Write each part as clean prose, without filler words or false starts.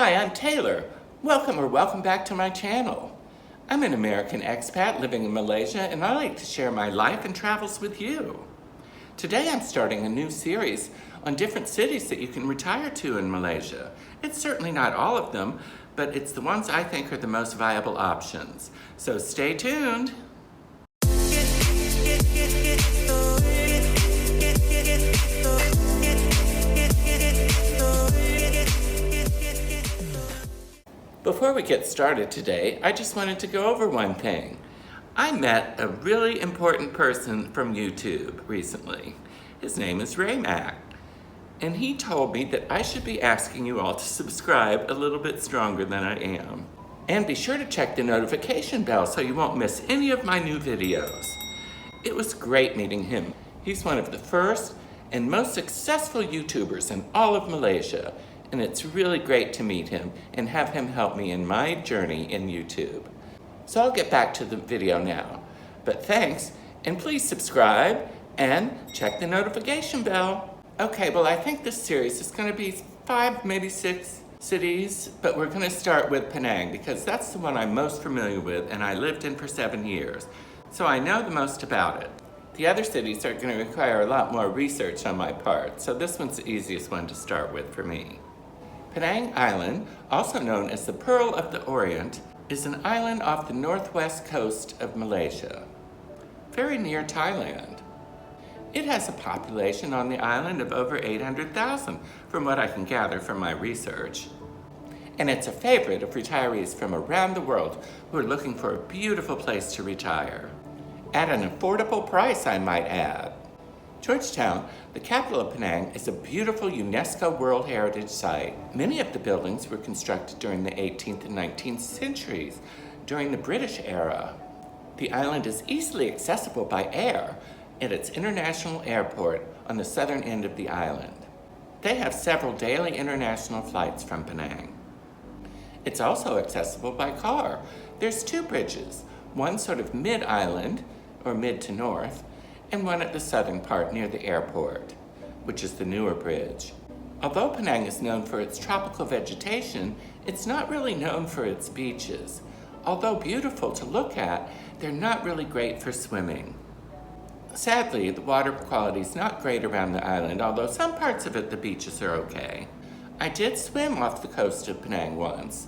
Hi, I'm Taylor. Welcome back to my channel. I'm an American expat living in Malaysia, and I like to share my life and travels with you. Today I'm starting a new series on different cities that you can retire to in Malaysia. It's certainly not all of them, but it's the ones I think are the most viable options. So stay tuned. Before we get started today, I just wanted to go over one thing. I met a really important person from YouTube recently. His name is Ray Mac, and he told me that I should be asking you all to subscribe a little bit stronger than I am. And be sure to check the notification bell so you won't miss any of my new videos. It was great meeting him. He's one of the first and most successful YouTubers in all of Malaysia, and it's really great to meet him and have him help me in my journey in YouTube. So I'll get back to the video now. But thanks, and please subscribe and check the notification bell. Okay, well I think this series is gonna be 5, maybe 6 cities, but we're gonna start with Penang because that's the one I'm most familiar with and I lived in for 7 years. So I know the most about it. The other cities are gonna require a lot more research on my part, so this one's the easiest one to start with for me. Penang Island, also known as the Pearl of the Orient, is an island off the northwest coast of Malaysia, very near Thailand. It has a population on the island of over 800,000, from what I can gather from my research. And it's a favorite of retirees from around the world who are looking for a beautiful place to retire. At an affordable price, I might add. Georgetown, the capital of Penang, is a beautiful UNESCO World Heritage Site. Many of the buildings were constructed during the 18th and 19th centuries, during the British era. The island is easily accessible by air at its international airport on the southern end of the island. They have several daily international flights from Penang. It's also accessible by car. There's 2 bridges, one sort of mid-island, or mid to north, and one at the southern part near the airport, which is the newer bridge. Although Penang is known for its tropical vegetation, it's not really known for its beaches. Although beautiful to look at, they're not really great for swimming. Sadly, the water quality is not great around the island, although some parts of it, the beaches are okay. I did swim off the coast of Penang once,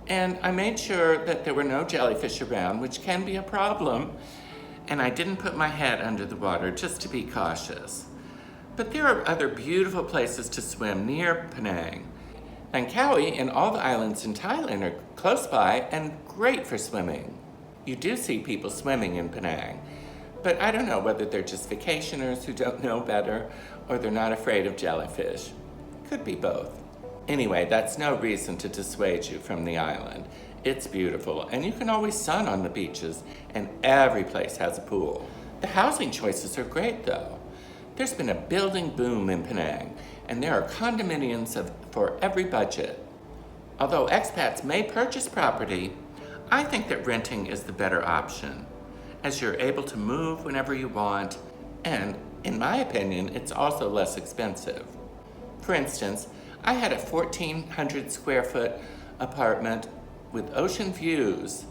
and I made sure that there were no jellyfish around, which can be a problem, and I didn't put my head under the water just to be cautious. But there are other beautiful places to swim near Penang. Langkawi and all the islands in Thailand are close by and great for swimming. You do see people swimming in Penang, but I don't know whether they're just vacationers who don't know better or they're not afraid of jellyfish. Could be both. Anyway, that's no reason to dissuade you from the island. It's beautiful, and you can always sun on the beaches, and every place has a pool. The housing choices are great, though. There's been a building boom in Penang, and there are condominiums for every budget. Although expats may purchase property, I think that renting is the better option, as you're able to move whenever you want, and in my opinion, it's also less expensive. For instance, I had a 1,400 square foot apartment with ocean views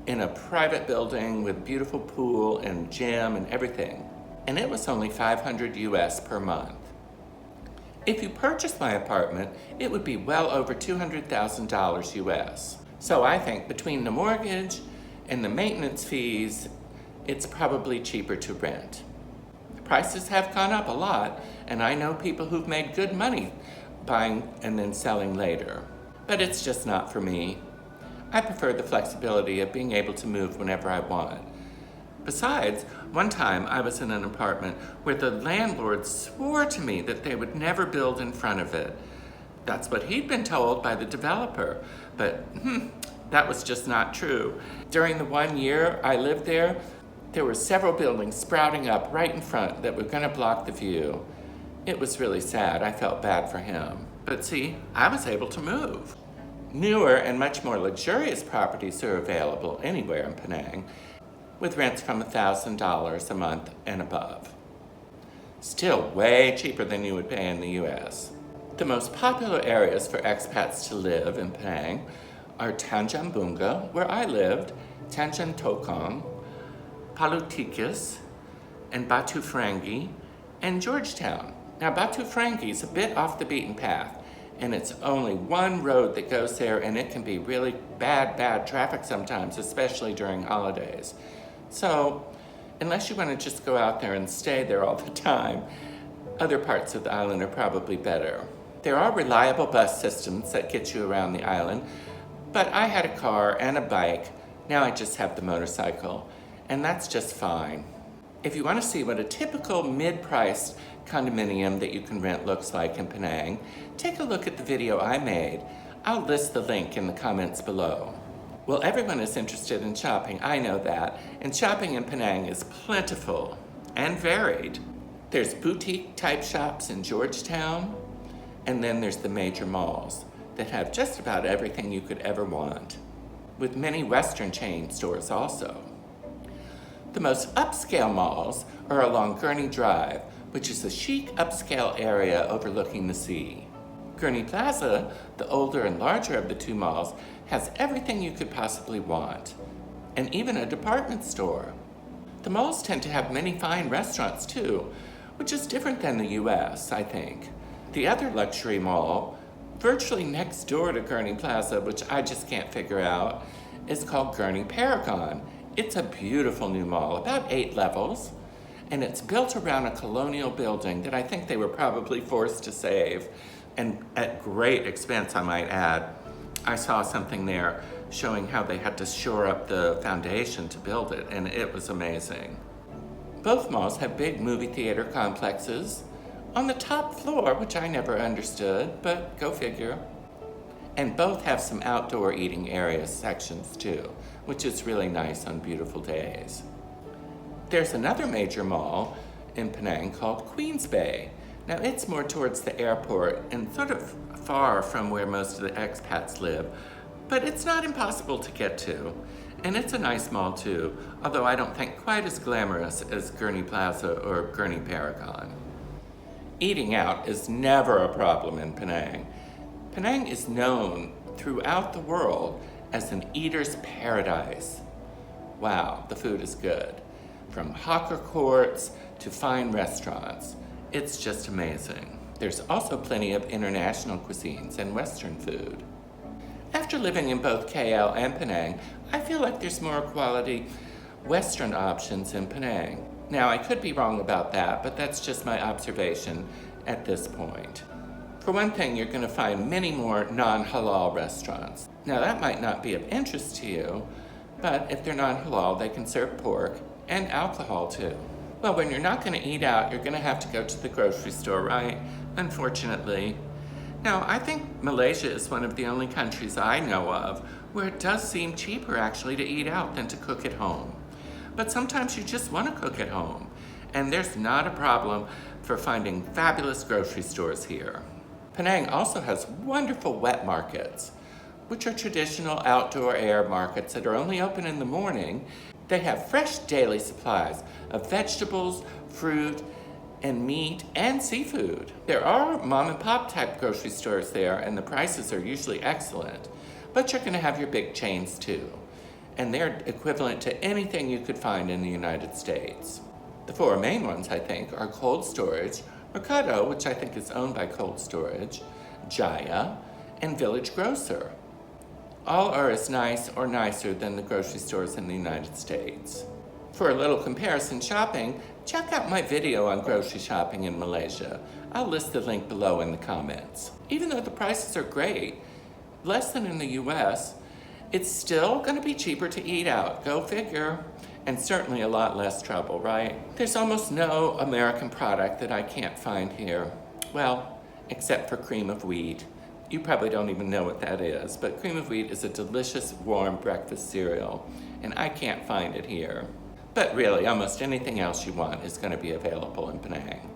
in a private building with beautiful pool and gym and everything. And it was only $500 US per month. If you purchased my apartment, it would be well over $200,000 US. So I think between the mortgage and the maintenance fees, it's probably cheaper to rent. The prices have gone up a lot, and I know people who've made good money buying and then selling later. But it's just not for me. I prefer the flexibility of being able to move whenever I want. Besides, one time I was in an apartment where the landlord swore to me that they would never build in front of it. That's what he'd been told by the developer, but that was just not true. During the 1 year I lived there, there were several buildings sprouting up right in front that were gonna block the view. It was really sad. I felt bad for him. But see, I was able to move. Newer and much more luxurious properties are available anywhere in Penang, with rents from $1,000 a month and above. Still way cheaper than you would pay in the US. The most popular areas for expats to live in Penang are Tanjung Bunga, where I lived, Tanjung Tokong, Palutikis, and Batu Ferringhi, and Georgetown. Now, Batu Ferringhi is a bit off the beaten path, and it's only one road that goes there, and it can be really bad traffic sometimes, especially during holidays. So, unless you want to just go out there and stay there all the time, other parts of the island are probably better. There are reliable bus systems that get you around the island, but I had a car and a bike. Now I just have the motorcycle, and that's just fine. If you want to see what a typical mid-priced condominium that you can rent looks like in Penang, take a look at the video I made. I'll list the link in the comments below. Well, everyone is interested in shopping, I know that, and shopping in Penang is plentiful and varied. There's boutique-type shops in Georgetown, and then there's the major malls that have just about everything you could ever want, with many Western chain stores also. The most upscale malls are along Gurney Drive, which is a chic upscale area overlooking the sea. Gurney Plaza, the older and larger of the two malls, has everything you could possibly want, and even a department store. The malls tend to have many fine restaurants too, which is different than the US, I think. The other luxury mall, virtually next door to Gurney Plaza, which I just can't figure out, is called Gurney Paragon. It's a beautiful new mall, about 8 levels, and it's built around a colonial building that I think they were probably forced to save, and at great expense, I might add. I saw something there showing how they had to shore up the foundation to build it, and it was amazing. Both malls have big movie theater complexes on the top floor, which I never understood, but go figure. And both have some outdoor eating area sections too, which is really nice on beautiful days. There's another major mall in Penang called Queens Bay. Now it's more towards the airport and sort of far from where most of the expats live, but it's not impossible to get to. And it's a nice mall too, although I don't think quite as glamorous as Gurney Plaza or Gurney Paragon. Eating out is never a problem in Penang. Penang is known throughout the world as an eater's paradise. Wow, the food is good. From hawker courts to fine restaurants. It's just amazing. There's also plenty of international cuisines and Western food. After living in both KL and Penang, I feel like there's more quality Western options in Penang. Now, I could be wrong about that, but that's just my observation at this point. For one thing, you're going to find many more non-halal restaurants. Now, that might not be of interest to you, but if they're non-halal, they can serve pork and alcohol too. Well, when you're not going to eat out, you're going to have to go to the grocery store, right? Unfortunately. Now, I think Malaysia is one of the only countries I know of where it does seem cheaper actually to eat out than to cook at home. But sometimes you just want to cook at home, and there's not a problem for finding fabulous grocery stores here. Penang also has wonderful wet markets, which are traditional outdoor air markets that are only open in the morning. They have fresh daily supplies of vegetables, fruit, and meat and seafood. There are mom and pop type grocery stores there, and the prices are usually excellent, but you're going to have your big chains too, and they're equivalent to anything you could find in the United States. The 4 main ones, I think, are Cold Storage, Mercado, which I think is owned by Cold Storage, Jaya, and Village Grocer. All are as nice or nicer than the grocery stores in the United States. For a little comparison shopping, check out my video on grocery shopping in Malaysia. I'll list the link below in the comments. Even though the prices are great, less than in the US, it's still going to be cheaper to eat out. Go figure. And certainly a lot less trouble, right? There's almost no American product that I can't find here. Well, except for cream of wheat. You probably don't even know what that is, but cream of wheat is a delicious warm breakfast cereal, and I can't find it here. But really, almost anything else you want is going to be available in Penang.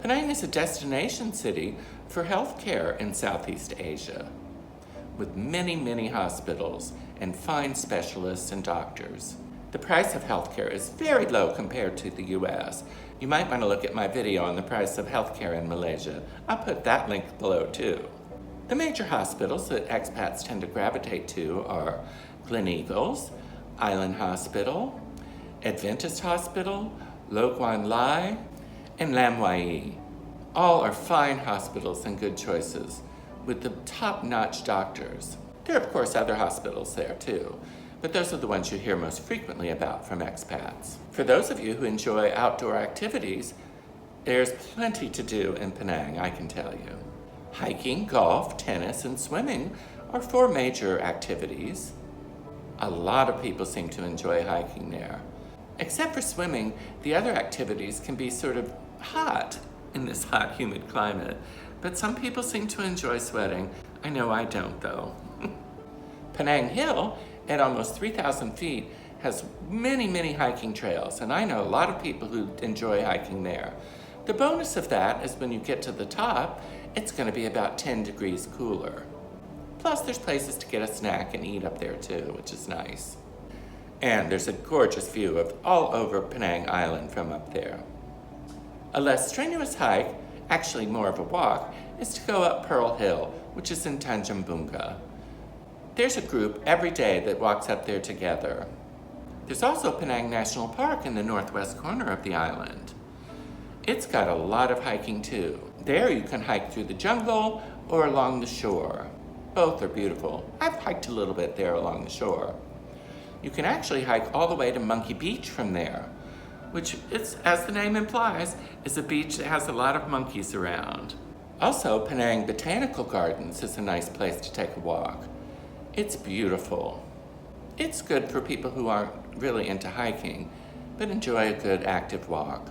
Penang is a destination city for healthcare in Southeast Asia, with many, many hospitals and fine specialists and doctors. The price of healthcare is very low compared to the US. You might want to look at my video on the price of healthcare in Malaysia. I'll put that link below too. The major hospitals that expats tend to gravitate to are Gleneagles, Island Hospital, Adventist Hospital, Lo Quan Lai, and Lam Wai. All are fine hospitals and good choices, with the top-notch doctors. There are, of course, other hospitals there too, but those are the ones you hear most frequently about from expats. For those of you who enjoy outdoor activities, there's plenty to do in Penang, I can tell you. Hiking, golf, tennis, and swimming are 4 major activities. A lot of people seem to enjoy hiking there. Except for swimming, the other activities can be sort of hot in this hot, humid climate, but some people seem to enjoy sweating. I know I don't, though. Penang Hill, at almost 3,000 feet, has many, many hiking trails, and I know a lot of people who enjoy hiking there. The bonus of that is when you get to the top, it's going to be about 10 degrees cooler. Plus, there's places to get a snack and eat up there too, which is nice. And there's a gorgeous view of all over Penang Island from up there. A less strenuous hike, actually more of a walk, is to go up Pearl Hill, which is in Tanjung Bunga. There's a group every day that walks up there together. There's also Penang National Park in the northwest corner of the island. It's got a lot of hiking too. There you can hike through the jungle or along the shore. Both are beautiful. I've hiked a little bit there along the shore. You can actually hike all the way to Monkey Beach from there, which is, as the name implies, is a beach that has a lot of monkeys around. Also, Penang Botanical Gardens is a nice place to take a walk. It's beautiful. It's good for people who aren't really into hiking, but enjoy a good active walk.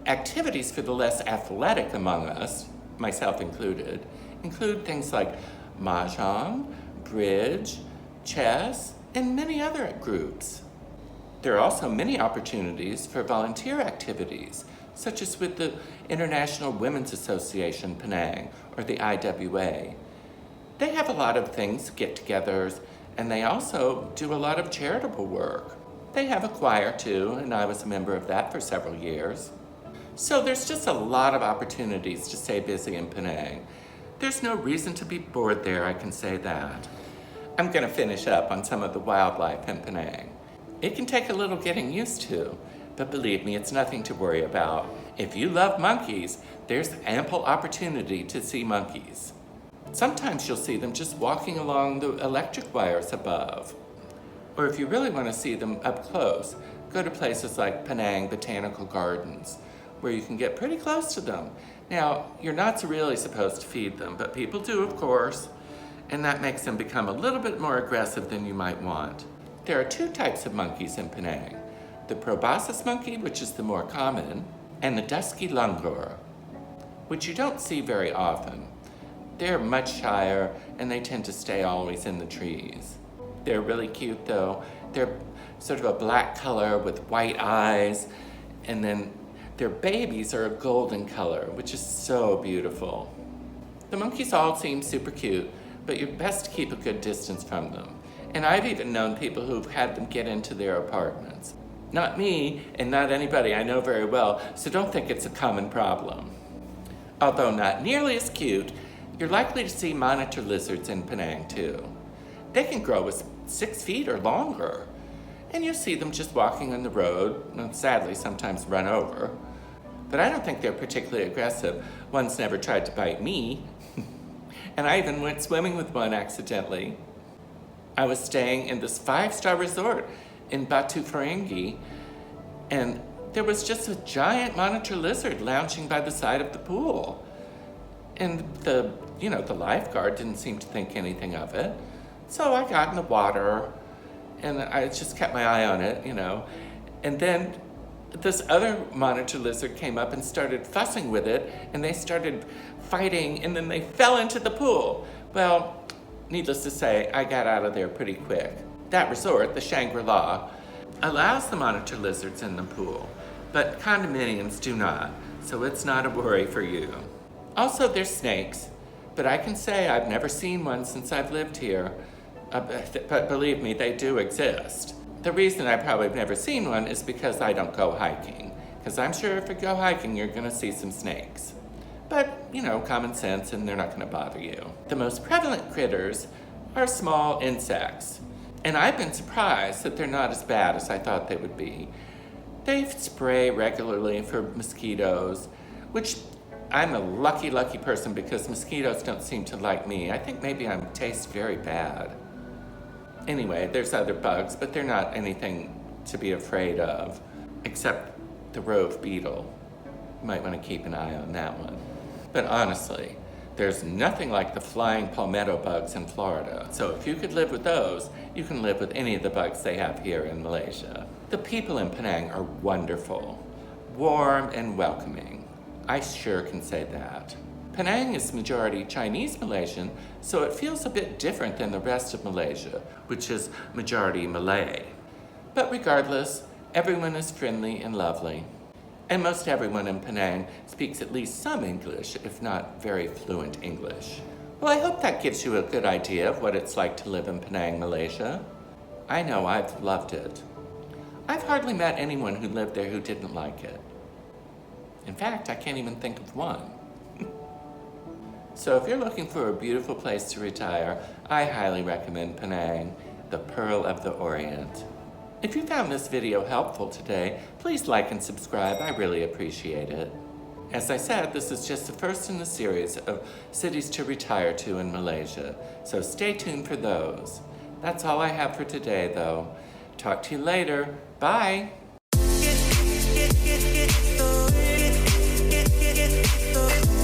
Activities for the less athletic among us, myself included, include things like mahjong, bridge, chess, and many other groups. There are also many opportunities for volunteer activities, such as with the International Women's Association Penang, or the IWA. They have a lot of things, get-togethers, and they also do a lot of charitable work. They have a choir too, and I was a member of that for several years. So there's just a lot of opportunities to stay busy in Penang. There's no reason to be bored there, I can say that. I'm going to finish up on some of the wildlife in Penang. It can take a little getting used to, but believe me, it's nothing to worry about. If you love monkeys, there's ample opportunity to see monkeys. Sometimes you'll see them just walking along the electric wires above. Or if you really want to see them up close, go to places like Penang Botanical Gardens, where you can get pretty close to them. Now, you're not really supposed to feed them, but people do, of course, and that makes them become a little bit more aggressive than you might want. There are 2 types of monkeys in Penang: the proboscis monkey, which is the more common, and the dusky langur, which you don't see very often. They're much shyer, and they tend to stay always in the trees. They're really cute, though. They're sort of a black color with white eyes, and then their babies are a golden color, which is so beautiful. The monkeys all seem super cute, but you're best to keep a good distance from them. And I've even known people who've had them get into their apartments. Not me, and not anybody I know very well, so don't think it's a common problem. Although not nearly as cute, you're likely to see monitor lizards in Penang too. They can grow as 6 feet or longer, and you'll see them just walking on the road, and sadly sometimes run over. But I don't think they're particularly aggressive. One's never tried to bite me, and I even went swimming with one accidentally. I was staying in this 5-star resort in Batu Ferringhi, and there was just a giant monitor lizard lounging by the side of the pool. And the lifeguard didn't seem to think anything of it. So I got in the water, and I just kept my eye on it, And then this other monitor lizard came up and started fussing with it, and they started fighting, and then they fell into the pool. Well, needless to say, I got out of there pretty quick. That resort, the Shangri-La, allows the monitor lizards in the pool, but condominiums do not, so it's not a worry for you. Also, there's snakes, but I can say I've never seen one since I've lived here. But believe me, they do exist. The reason I probably have never seen one is because I don't go hiking. Because I'm sure if you go hiking, you're going to see some snakes. But, common sense, and they're not going to bother you. The most prevalent critters are small insects. And I've been surprised that they're not as bad as I thought they would be. They spray regularly for mosquitoes, which I'm a lucky person because mosquitoes don't seem to like me. I think maybe I taste very bad. Anyway, there's other bugs, but they're not anything to be afraid of, except the rove beetle. You might want to keep an eye on that one. But honestly, there's nothing like the flying palmetto bugs in Florida. So if you could live with those, you can live with any of the bugs they have here in Malaysia. The people in Penang are wonderful, warm and welcoming. I sure can say that. Penang is majority Chinese Malaysian, so it feels a bit different than the rest of Malaysia, which is majority Malay. But regardless, everyone is friendly and lovely. And most everyone in Penang speaks at least some English, if not very fluent English. Well, I hope that gives you a good idea of what it's like to live in Penang, Malaysia. I know I've loved it. I've hardly met anyone who lived there who didn't like it. In fact, I can't even think of one. So if you're looking for a beautiful place to retire, I highly recommend Penang, the Pearl of the Orient. If you found this video helpful today, please like and subscribe. I really appreciate it. As I said, this is just the first in the series of cities to retire to in Malaysia, so stay tuned for those. That's all I have for today, though. Talk to you later. Bye! Get